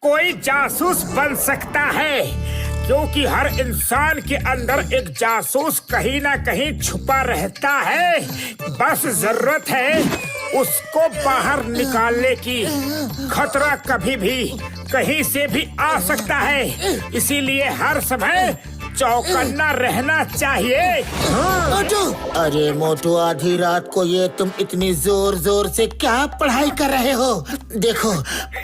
कोई जासूस बन सकता है, क्योंकि हर इंसान के अंदर एक जासूस कहीं ना कहीं छुपा रहता है। बस जरूरत है उसको बाहर निकालने की। खतरा कभी भी कहीं से भी आ सकता है, इसीलिए हर समय चौकन्ना रहना चाहिए। मोटू, अरे मोटू, आधी रात को ये तुम इतनी जोर जोर से क्या पढ़ाई कर रहे हो? देखो,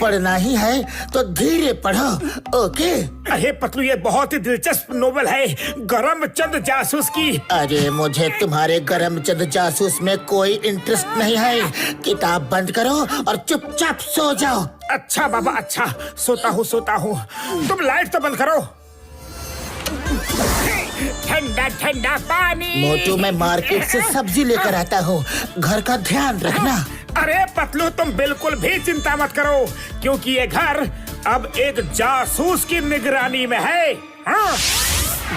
पढ़ना ही है तो धीरे पढ़ो, ओके? अरे पतलू, ये बहुत ही दिलचस्प नोवेल है, करमचंद जासूस की। अरे मुझे तुम्हारे करमचंद जासूस में कोई इंटरेस्ट नहीं है। किताब बंद करो और चुपचाप सो जाओ। अच्छा बाबा, अच्छा, सोता हूँ। तुम लाइट तो बंद करो। ठंडा ठंडा पानी। मोटू, मैं मार्केट से सब्जी लेकर आता हूँ, घर का ध्यान रखना। अरे पतलू, तुम बिल्कुल भी चिंता मत करो, क्योंकि ये घर अब एक जासूस की निगरानी में है। हाँ,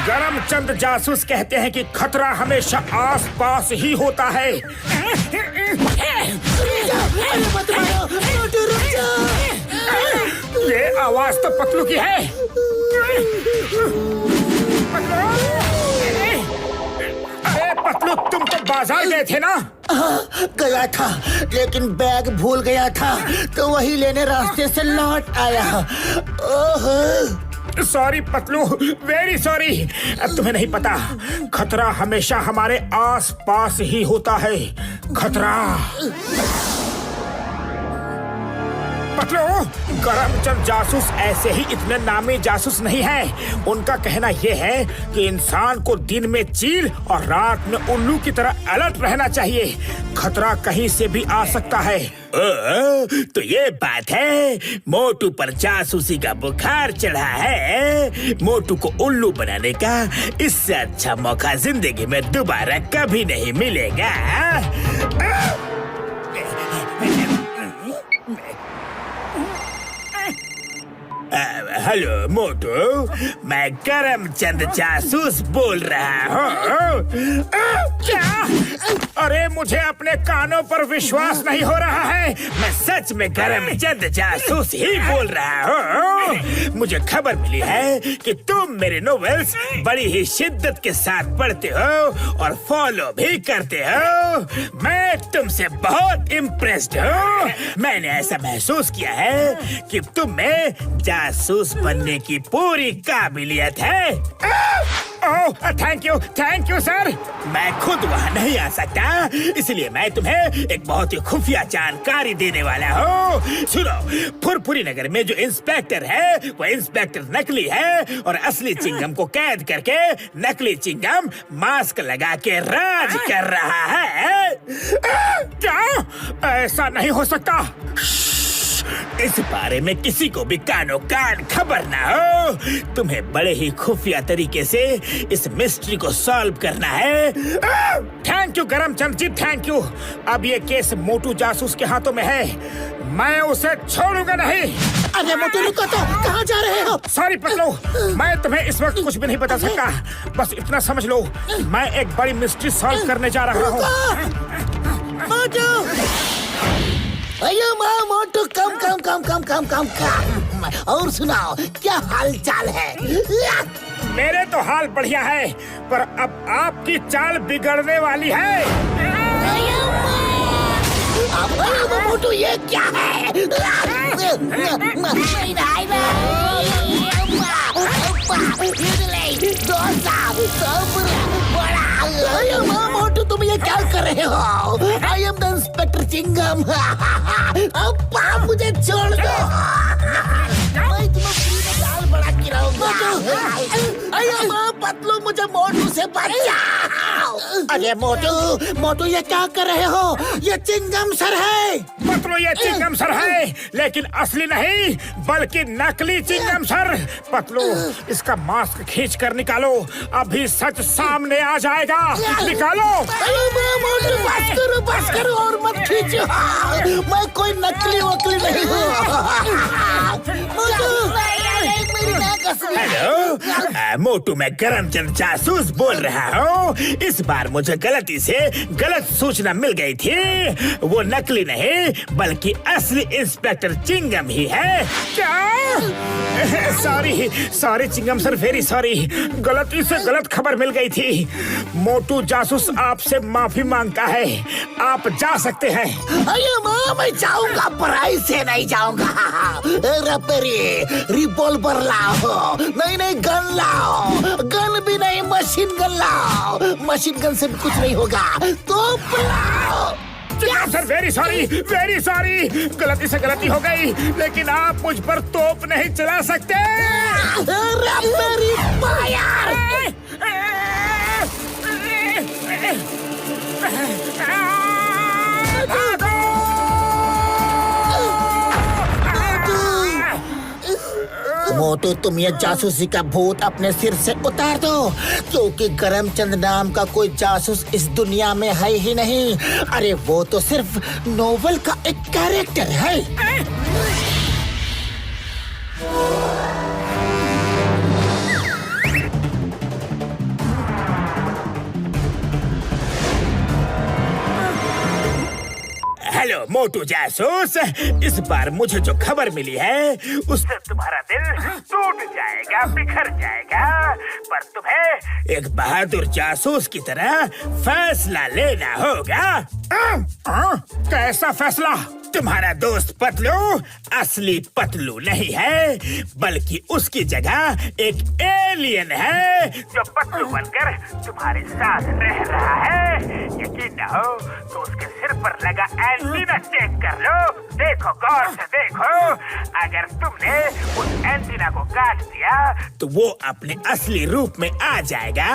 करमचंद जासूस कहते हैं कि खतरा हमेशा आसपास ही होता है। ये आवाज तो पतलू की है। अरे पतलू, तुम तो बाजार गए थे ना? गया था, लेकिन बैग भूल गया था, तो वही लेने रास्ते से लौट आया। ओह, सॉरी पतलू, वेरी सॉरी। तुम्हें नहीं पता, खतरा हमेशा हमारे आस पास ही होता है। खतरा। पतलू, करमचंद जासूस ऐसे ही इतने नामी जासूस नहीं है। उनका कहना यह है कि इंसान को दिन में चील और रात में उल्लू की तरह अलर्ट रहना चाहिए। खतरा कहीं से भी आ सकता है। तो ये बात है, मोटू पर जासूसी का बुखार चढ़ा है। मोटू को उल्लू बनाने का इससे अच्छा मौका जिंदगी में दोबारा कभी नहीं मिलेगा। हेलो मोटू, मैं करमचंद जासूस बोल रहा हूँ। क्या? अरे मुझे अपने कानों पर विश्वास नहीं हो रहा है। मैं सच में करमचंद जासूस ही बोल रहा हूँ। मुझे खबर मिली है कि तुम मेरे नॉवेल्स बड़ी ही शिद्दत के साथ पढ़ते हो और फॉलो भी करते हो। मैं तुमसे बहुत इम्प्रेस्ड हूँ। मैंने ऐसा महसूस किया है कि तुम में जासूस बनने की पूरी काबिलियत है। ओह, थैंक यू सर। मैं खुद वहाँ नहीं आ सकता, इसलिए मैं तुम्हें एक बहुत ही खुफिया जानकारी देने वाला हूँ। सुनो, फुरफुरी नगर में जो इंस्पेक्टर है वो इंस्पेक्टर नकली है और असली चिंगम को कैद करके नकली चिंगम मास्क लगा के राज कर रहा है। क्या? ऐसा नहीं हो सकता। इस बारे में किसी को भी कानो कान खबर ना हो। तुम्हें बड़े ही खुफिया तरीके से इस मिस्ट्री को सॉल्व करना है। Thank you Karamchand ji, thank you. अब ये केस मोटू जासूस के हाथों में है, मैं उसे छोड़ूंगा नहीं। अरे मोटू, रुको तो, कहाँ जा रहे हो? सॉरी पतलू, मैं तुम्हें इस वक्त कुछ भी नहीं बता सकता। बस इतना समझ लो, मैं एक बड़ी मिस्ट्री सॉल्व करने जा रहा हूँ। अयो माँ, मोटू, कम। और सुनाओ, क्या हाल चाल है? मेरे तो हाल बढ़िया है, पर अब आपकी चाल बिगड़ने वाली है। अयो मोटू, ये क्या है? अयो माँ, मोटू, तुम ये क्या कर रहे हो? I am the inspector Chingum. अब मुझे छोड़ दो। मैं तुम्हें फ्री में दाल बड़ा गिराऊंगा। अयो माँ, पतलू, मुझे मोटू से बचाओ। अरे मोटू, ये क्या कर रहे हो? ये चिंगम सर है। पतलू, ये चिंगम सर है, लेकिन असली नहीं बल्कि नकली चिंगम सर। पतलू, इसका मास्क खींच कर निकालो, अभी सच सामने आ जाएगा। निकालो। मोटू, बस करो और मत खींचो। मैं कोई नकली वकली नहीं हूँ। हेलो मोटू, मैं करमचंद जासूस बोल रहा हूँ। इस बार मुझे गलती से गलत सूचना मिल गई थी। वो नकली नहीं बल्कि असली इंस्पेक्टर चिंगम ही है। क्या? Sorry sorry Chingum sir, very sorry. गलती से गलत खबर मिल गई थी। मोटू जासूस आपसे माफी मांगता है, आप जा सकते हैं। अरे माँ, मैं जाऊंगा, पढ़ाई से नहीं जाऊंगा। रिवॉल्वर लाओ, नहीं गन लाओ, गन भी नहीं मशीन गन लाओ, मशीन गन से भी कुछ नहीं होगा, तोप लाओ। सर वेरी सॉरी, गलती से गलती हो गई, लेकिन आप मुझ पर तोप नहीं चला सकते। मोटू, तुम ये जासूसी का भूत अपने सिर से उतार दो, क्योंकि करमचंद नाम का कोई जासूस इस दुनिया में है ही नहीं। अरे वो तो सिर्फ नोवेल का एक कैरेक्टर है। हेलो मोटू जासूस, इस बार मुझे जो खबर मिली है उससे तुम्हारा दिल टूट जाएगा, बिखर जाएगा, पर तुम्हें एक बहादुर जासूस की तरह फैसला लेना होगा। कैसा फैसला? तुम्हारा दोस्त पतलू असली पतलू नहीं है, बल्कि उसकी जगह एक एलियन है जो पतलू बनकर तुम्हारे साथ रह रहा है। यकीन न हो तो उसके सिर पर लगा एंटीना चेक कर लो, देखो, गौर से देखो। अगर तुमने उस एंटीना को काट दिया तो वो अपने असली रूप में आ जाएगा।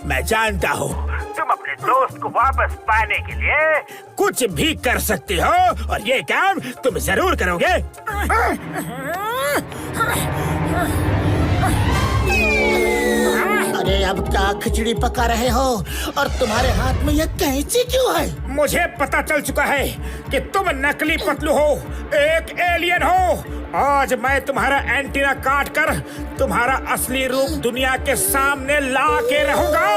मैं जानता हूँ तुम अपने दोस्त को वापस पाने के लिए कुछ भी कर सकते हो, और ये काम तुम जरूर करोगे। अरे अब क्या खिचड़ी पका रहे हो, और तुम्हारे हाथ में ये कैंची क्यों है? मुझे पता चल चुका है कि तुम नकली पतलू हो, एक एलियन हो। आज मैं तुम्हारा एंटीना काट कर तुम्हारा असली रूप दुनिया के सामने ला के रहूंगा।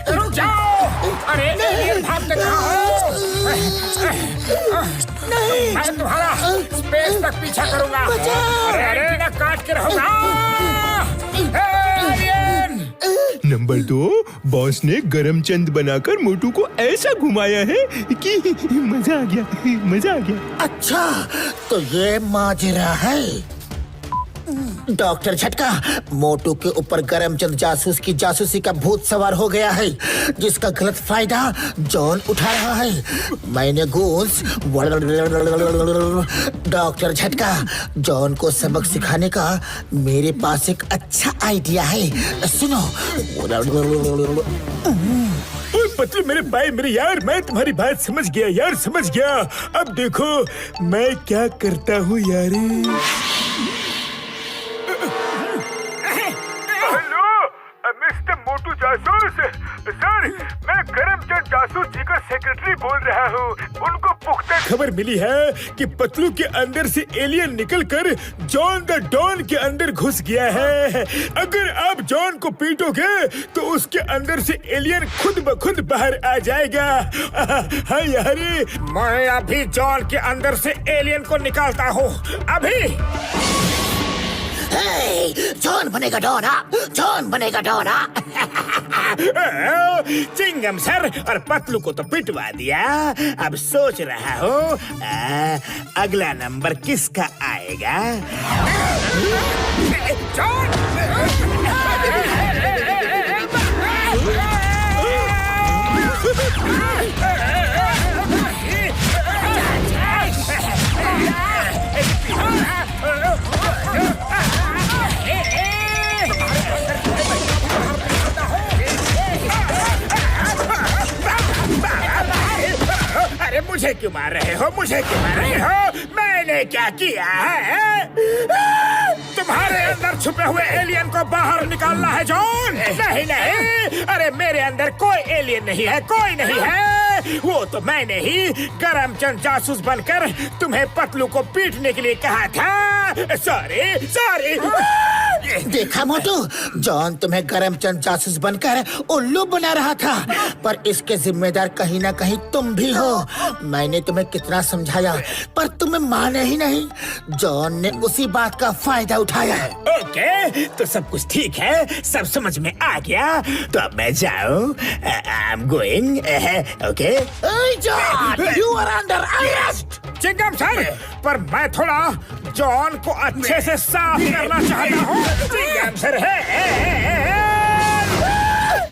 रुक जाओ! अरे एलियन भागते कहाँ हो? मैं तुम्हारा स्पेस तक पीछा करूंगा। अरे एंटीना काट के रहूंगा। नंबर 2, बॉस ने गरमचंद बनाकर मोटू को ऐसा घुमाया है कि मजा आ गया। अच्छा, तो ये माजरा है। डॉक्टर झटका, मोटू के ऊपर करमचंद जासूस की जासूसी का भूत सवार हो गया है, जिसका गलत फायदा जॉन उठा रहा है। मैंने गूंज डॉक्टर झटका, जॉन को सबक सिखाने का मेरे पास एक अच्छा आइडिया है, सुनो। पतलू मेरे भाई, मेरे यार, मैं तुम्हारी बात समझ गया यार, समझ गया। अब देखो मैं क्या करता हूँ यार। मिस्टर मोटू जासूस सर, मैं करमचंद जासूस जी का सेक्रेटरी बोल रहा हूँ। उनको पुख्ता खबर मिली है कि पतलू के अंदर से एलियन निकलकर जॉन द डॉन के अंदर घुस गया है। अगर आप जॉन को पीटोगे तो उसके अंदर से एलियन खुद ब खुद बाहर आ जाएगा। हाँ यार, मैं अभी जॉन के अंदर से एलियन को निकालता हूँ, अभी। जॉन बनेगा डॉन, जॉन बनेगा डॉन। चिंगम सर और पतलू को तो पिटवा दिया, अब सोच रहा हूँ अगला नंबर किसका आएगा। अरे मुझे क्यों मार रहे हो, मुझे क्यों मार रहे हो? मैंने क्या किया है? तुम्हारे अंदर छुपे हुए एलियन को बाहर निकालना है जॉन। नहीं नहीं, अरे मेरे अंदर कोई एलियन नहीं है, कोई नहीं है। वो तो मैंने ही करमचंद जासूस बनकर तुम्हें पतलू को पीटने के लिए कहा था। Sorry sorry. देखा मोटू, जॉन तुम्हें करमचंद जासूस बनकर उल्लू बना रहा था, पर इसके जिम्मेदार कहीं ना कहीं तुम भी हो। मैंने तुम्हें कितना समझाया पर तुम्हें माने ही नहीं। जॉन ने उसी बात का फायदा उठाया है। ओके, तो सब कुछ ठीक है, सब समझ में आ गया। तो अब मैं जाऊँ? I am going. Okay John, you are under arrest. चिंगम सर, पर मैं थोड़ा जॉन को अच्छे से साफ करना चाहता हूँ। चिंगम सर है